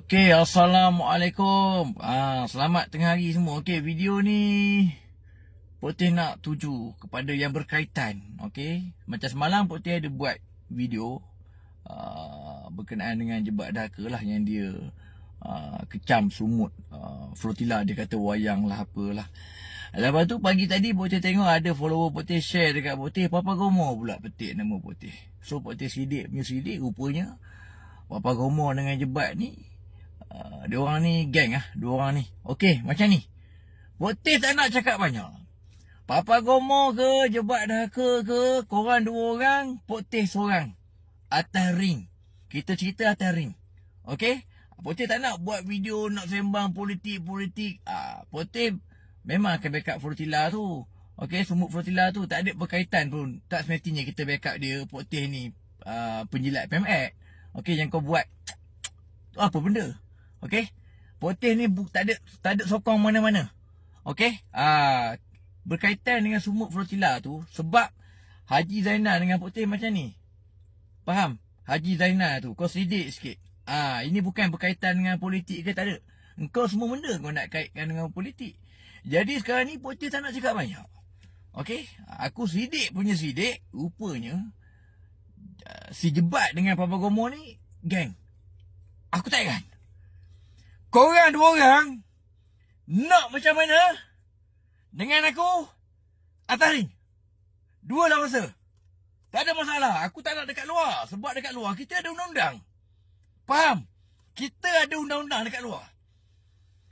Okey, Assalamualaikum. Selamat tengah hari semua. Okey, video ni Putih nak tuju kepada yang berkaitan. Okey, macam semalam Putih ada buat video berkenaan dengan Jebat Dahaka lah, yang dia kecam sumut flotilla, dia kata wayang lah apalah. Lepas tu pagi tadi Putih tengok ada follower Putih share dekat Putih, Papa Gomo pula petik nama Putih. So Putih sidik rupanya Papa Gomo dengan Jebat ni dia orang ni geng dua orang ni. Okey, macam ni. Putih tak nak cakap banyak. Papa Gomo ke, Jebat Dahaka ke, korang dua orang, Putih seorang. Atas ring. Kita cerita atas ring. Okey? Putih tak nak buat video nak sembang politik-politik. Putih memang akan backup flotilla tu. Okey, sumut flotilla tu tak ada berkaitan pun. Tak semestinya kita backup dia. Putih ni penjilat PMX. Okey, yang kau buat tu apa benda? Okey, Putih ni tak ada sokong mana-mana. Okey, berkaitan dengan sumut flotilla tu sebab Haji Zainal dengan Putih macam ni. Faham? Haji Zainal tu kau selidik sikit. Ini bukan berkaitan dengan politik ke, tak ada. Engkau semua benda kau nak kaitkan dengan politik. Jadi sekarang ni Putih tak nak cakap banyak. Okey, aku selidik, rupanya si Jebat dengan Papa Gomo ni geng. Aku tak ingat. Korang dua orang nak macam mana dengan aku atas ring. Dua lah masa. Tak ada masalah. Aku tak nak dekat luar. Sebab dekat luar kita ada undang-undang. Faham? Kita ada undang-undang dekat luar.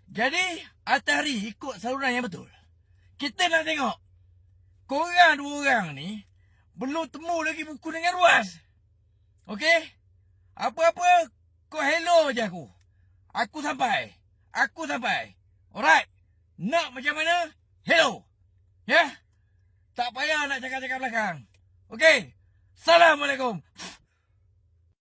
Jadi atas ring ikut saluran yang betul. Kita nak tengok korang dua orang ni belum temu lagi buku dengan ruas. Okey? Apa-apa kau hello je aku. Aku sampai. Alright. Nak macam mana? Hello. Ya? Tak payah nak cakap-cakap belakang. Okey. Assalamualaikum.